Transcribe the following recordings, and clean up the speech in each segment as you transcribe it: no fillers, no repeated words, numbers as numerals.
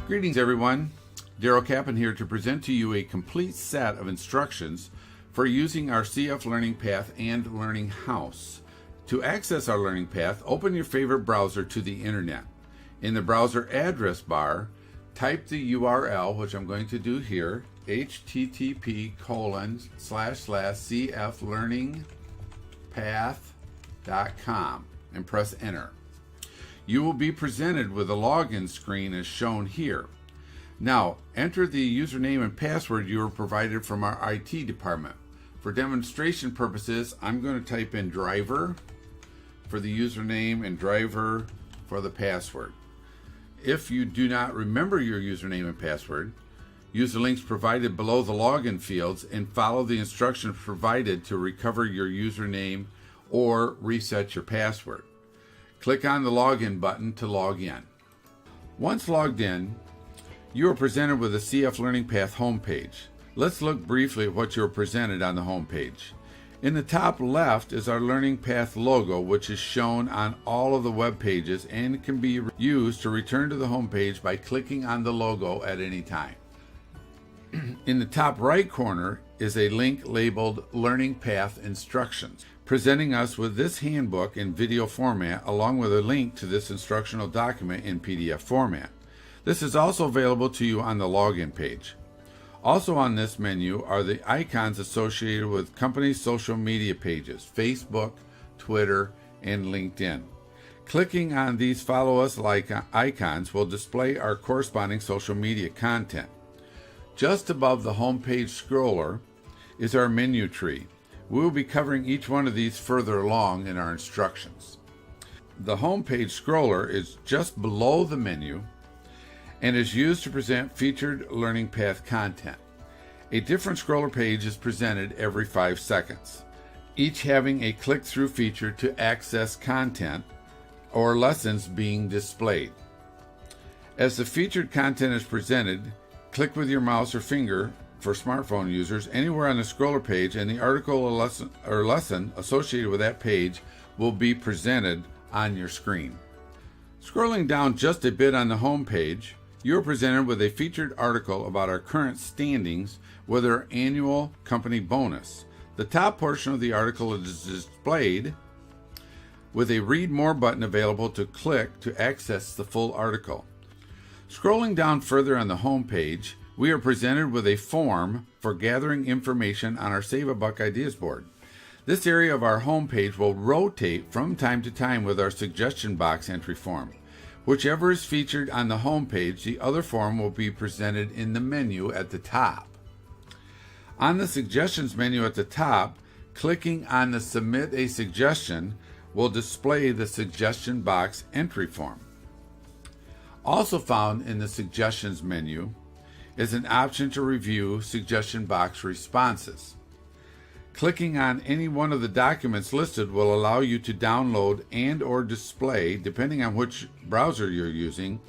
Greetings everyone, Daryl Kaplan here to present to you a complete set of instructions for using our CF Learning Path and Learning House. To access our Learning Path, open your favorite browser to the internet. In the browser address bar, type the URL, which I'm going to do here, http://cflearningpath.com, and press enter. You will be presented with a login screen as shown here. Now, enter the username and password you were provided from our IT department. For demonstration purposes, I'm going to type in driver for the username and driver for the password. If you do not remember your username and password, use the links provided below the login fields and follow the instructions provided to recover your username or reset your password. Click on the login button to log in. Once logged in, you are presented with a CF Learning Path homepage. Let's look briefly at what you are presented on the homepage. In the top left is our Learning Path logo, which is shown on all of the web pages and can be used to return to the homepage by clicking on the logo at any time. In the top right corner is a link labeled Learning Path Instructions, presenting us with this handbook in video format along with a link to this instructional document in PDF format. This is also available to you on the login page. Also on this menu are the icons associated with company social media pages, Facebook, Twitter, and LinkedIn. Clicking on these follow us icons will display our corresponding social media content. Just above the homepage scroller is our menu tree. We will be covering each one of these further along in our instructions. The homepage scroller is just below the menu and is used to present featured Learning Path content. A different scroller page is presented every 5 seconds, each having a click-through feature to access content or lessons being displayed. As the featured content is presented, click with your mouse or finger for smartphone users anywhere on the scroller page, and the article or lesson associated with that page will be presented on your screen. Scrolling down just a bit on the home page, you are presented with a featured article about our current standings with our annual company bonus. The top portion of the article is displayed with a Read More button available to click to access the full article. Scrolling down further on the home page, we are presented with a form for gathering information on our Save a Buck Ideas board. This area of our homepage will rotate from time to time with our suggestion box entry form. Whichever is featured on the homepage, the other form will be presented in the menu at the top. On the suggestions menu at the top, clicking on the Submit a Suggestion will display the suggestion box entry form. Also found in the suggestions menu is an option to review suggestion box responses. Clicking on any one of the documents listed will allow you to download and or display, depending on which browser you're using,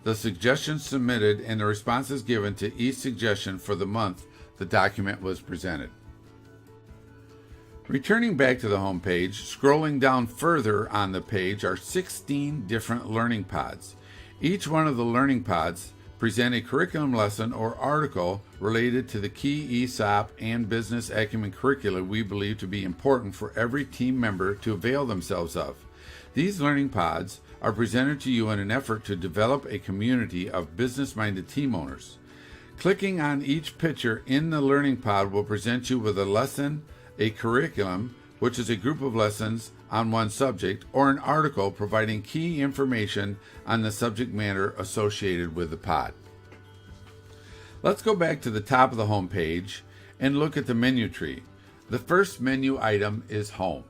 the suggestions submitted and the responses given to each suggestion for the month the document was presented. Returning back to the home page, scrolling down further on the page are 16 different learning pods. Each one of the learning pods present a curriculum lesson or article related to the key ESOP and business acumen curricula we believe to be important for every team member to avail themselves of. These learning pods are presented to you in an effort to develop a community of business-minded team owners. Clicking on each picture in the learning pod will present you with a lesson, a curriculum, which is a group of lessons on one subject, or an article providing key information on the subject matter associated with the pod. Let's go back to the top of the home page and look at the menu tree. The first menu item is Home,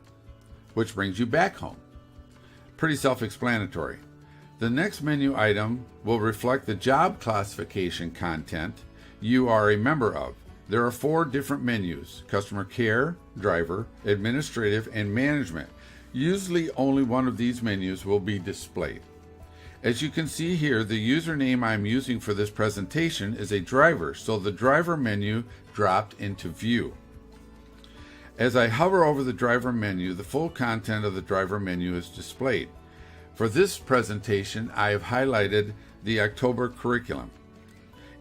which brings you back home. Pretty self-explanatory. The next menu item will reflect the job classification content you are a member of. There are 4 different menus: customer care, driver, administrative, and management. Usually only one of these menus will be displayed. As you can see here, the username I'm using for this presentation is a driver, so the driver menu dropped into view. As I hover over the driver menu, the full content of the driver menu is displayed. For this presentation, I have highlighted the October curriculum.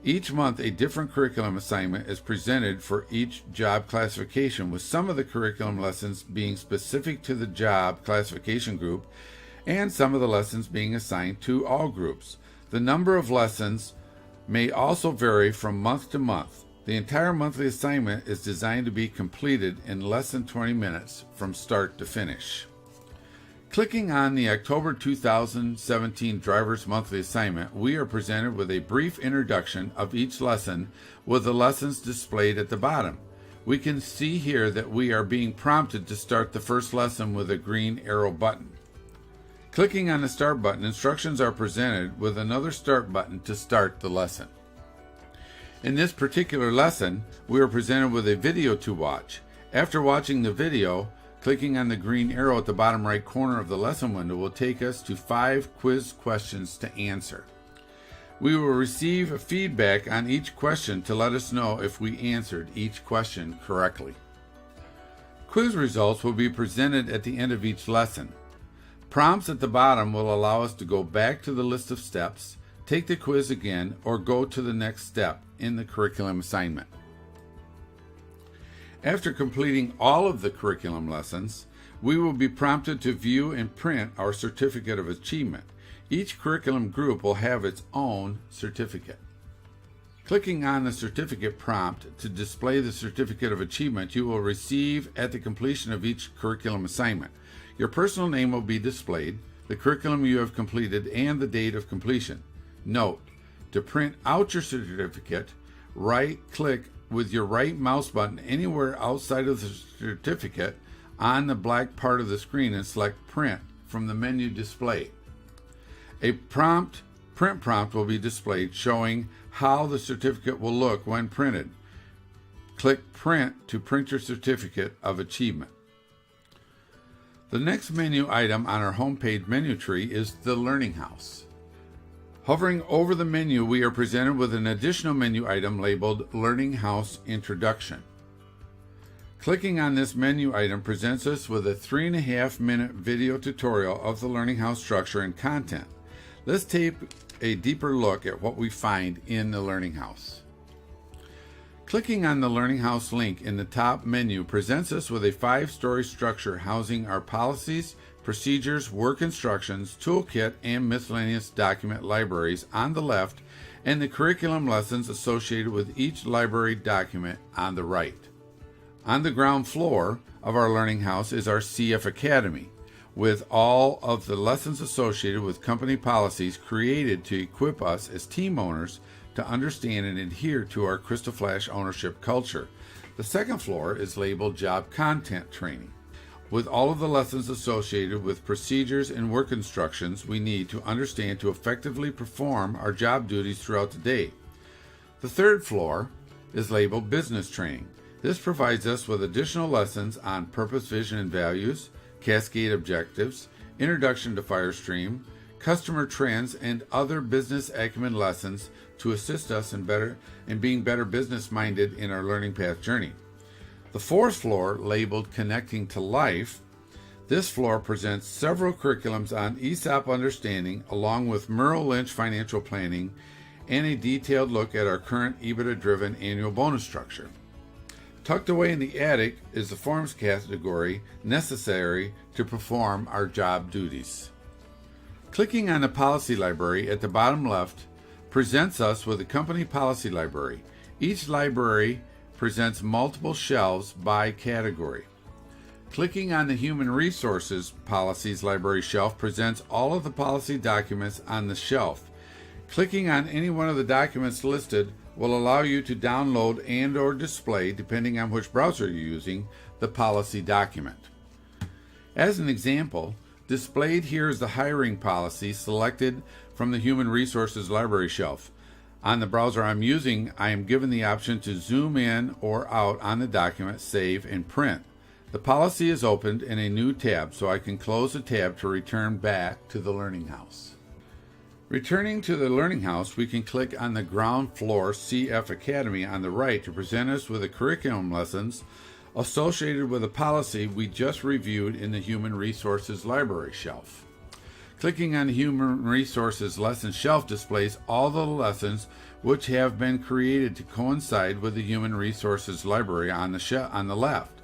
Each month, a different curriculum assignment is presented for each job classification, with some of the curriculum lessons being specific to the job classification group and some of the lessons being assigned to all groups. The number of lessons may also vary from month to month. The entire monthly assignment is designed to be completed in less than 20 minutes from start to finish. Clicking on the October 2017 Driver's Monthly Assignment, we are presented with a brief introduction of each lesson with the lessons displayed at the bottom. We can see here that we are being prompted to start the first lesson with a green arrow button. Clicking on the Start button, instructions are presented with another Start button to start the lesson. In this particular lesson, we are presented with a video to watch. After watching the video, clicking on the green arrow at the bottom right corner of the lesson window will take us to 5 quiz questions to answer. We will receive feedback on each question to let us know if we answered each question correctly. Quiz results will be presented at the end of each lesson. Prompts at the bottom will allow us to go back to the list of steps, take the quiz again, or go to the next step in the curriculum assignment. After completing all of the curriculum lessons, we will be prompted to view and print our certificate of achievement. Each curriculum group will have its own certificate. Clicking on the certificate prompt to display the certificate of achievement you will receive at the completion of each curriculum assignment. Your personal name will be displayed, the curriculum you have completed, and the date of completion. Note: to print out your certificate, right-click with your right mouse button anywhere outside of the certificate on the black part of the screen and select Print from the menu display. A print prompt will be displayed showing how the certificate will look when printed. Click Print to print your certificate of achievement. The next menu item on our homepage menu tree is the Learning House. Hovering over the menu, we are presented with an additional menu item labeled Learning House Introduction. Clicking on this menu item presents us with a 3.5-minute video tutorial of the Learning House structure and content. Let's take a deeper look at what we find in the Learning House. Clicking on the Learning House link in the top menu presents us with a 5-story structure housing our policies, procedures, work instructions, toolkit, and miscellaneous document libraries on the left, and the curriculum lessons associated with each library document on the right. On the ground floor of our Learning House is our CF Academy, with all of the lessons associated with company policies created to equip us as team owners to understand and adhere to our Crystal Flash ownership culture. The second floor is labeled Job Content Training, with all of the lessons associated with procedures and work instructions we need to understand to effectively perform our job duties throughout the day. The third floor is labeled Business Training. This provides us with additional lessons on purpose, vision, and values, cascade objectives, introduction to Firestream, customer trends, and other business acumen lessons to assist us in being better business-minded in our learning path journey. The fourth floor, labeled Connecting to Life, this floor presents several curriculums on ESOP understanding, along with Merrill Lynch financial planning, and a detailed look at our current EBITDA-driven annual bonus structure. Tucked away in the attic is the forms category necessary to perform our job duties. Clicking on the Policy Library at the bottom left presents us with a company policy library. Each library presents multiple shelves by category. Clicking on the Human Resources Policies Library shelf presents all of the policy documents on the shelf. Clicking on any one of the documents listed will allow you to download and/or display, depending on which browser you're using, the policy document. As an example, displayed here is the hiring policy selected from the Human Resources Library shelf. On the browser I'm using, I am given the option to zoom in or out on the document, save, and print. The policy is opened in a new tab, so I can close the tab to return back to the Learning House. Returning to the Learning House, we can click on the ground floor CF Academy on the right to present us with the curriculum lessons associated with the policy we just reviewed in the Human Resources Library shelf. Clicking on the Human Resources lesson shelf displays all the lessons which have been created to coincide with the Human Resources library on the left.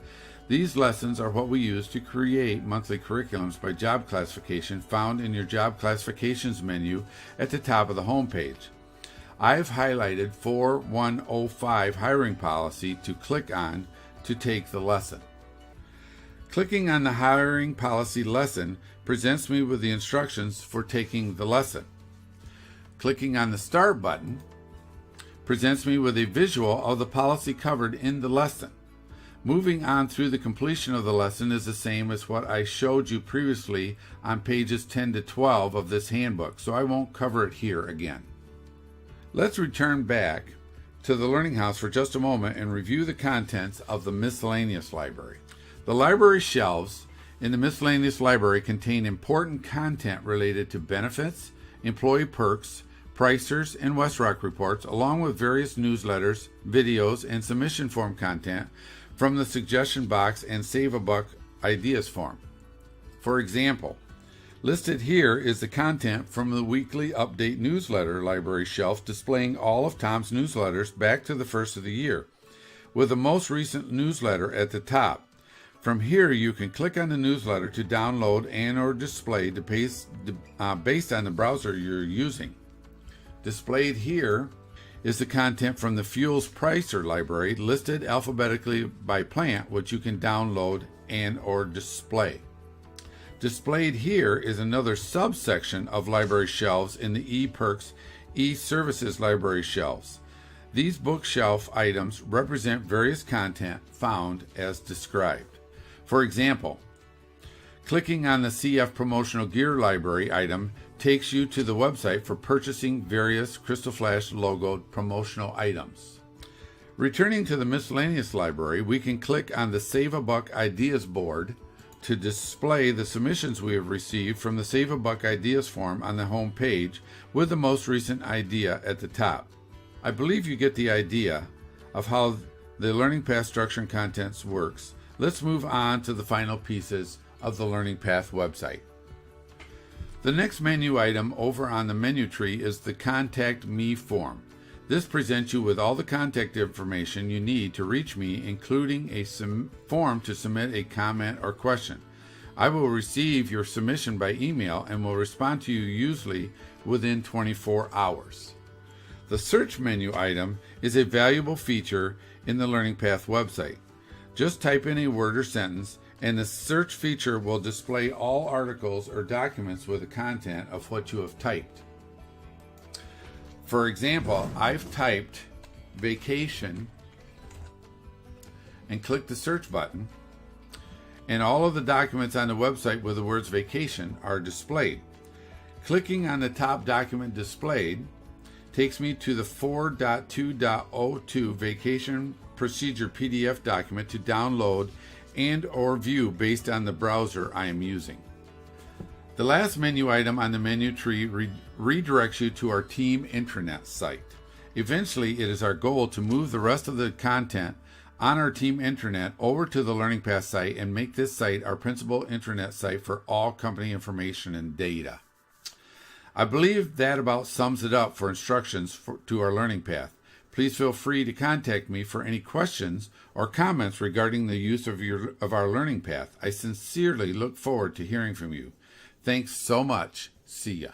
These lessons are what we use to create monthly curriculums by job classification found in your Job Classifications menu at the top of the home page. I've highlighted 4105 hiring policy to click on to take the lesson. Clicking on the hiring policy lesson presents me with the instructions for taking the lesson. Clicking on the Start button presents me with a visual of the policy covered in the lesson. Moving on through the completion of the lesson is the same as what I showed you previously on pages 10 to 12 of this handbook, so I won't cover it here again. Let's return back to the Learning House for just a moment and review the contents of the Miscellaneous Library. The library shelves in the Miscellaneous Library contain important content related to benefits, employee perks, pricers, and Westrock reports, along with various newsletters, videos, and submission form content from the suggestion box and Save a Buck ideas form. For example, listed here is the content from the weekly update newsletter library shelf displaying all of Tom's newsletters back to the first of the year, with the most recent newsletter at the top. From here, you can click on the newsletter to download and or display based on the browser you're using. Displayed here is the content from the Fuels Pricer library listed alphabetically by plant, which you can download and or display. Displayed here is another subsection of library shelves in the ePerks eServices library shelves. These bookshelf items represent various content found as described. For example, clicking on the CF Promotional Gear library item takes you to the website for purchasing various Crystal Flash logoed promotional items. Returning to the Miscellaneous Library, we can click on the Save a Buck Ideas board to display the submissions we have received from the Save a Buck Ideas form on the home page with the most recent idea at the top. I believe you get the idea of how the Learning Path Structure and Contents works. Let's move on to the final pieces of the Learning Path website. The next menu item over on the menu tree is the Contact Me form. This presents you with all the contact information you need to reach me, including a form to submit a comment or question. I will receive your submission by email and will respond to you usually within 24 hours. The search menu item is a valuable feature in the Learning Path website. Just type in a word or sentence, and the search feature will display all articles or documents with the content of what you have typed. For example, I've typed vacation and clicked the search button, and all of the documents on the website with the words vacation are displayed. Clicking on the top document displayed takes me to the 4.2.02 vacation procedure PDF document to download and or view based on the browser I am using. The last menu item on the menu tree redirects you to our team intranet site. Eventually, it is our goal to move the rest of the content on our team intranet over to the Learning Path site and make this site our principal intranet site for all company information and data. I believe that about sums it up for instructions to our Learning Path. Please feel free to contact me for any questions or comments regarding the use of our Learning Path. I sincerely look forward to hearing from you. Thanks so much. See ya.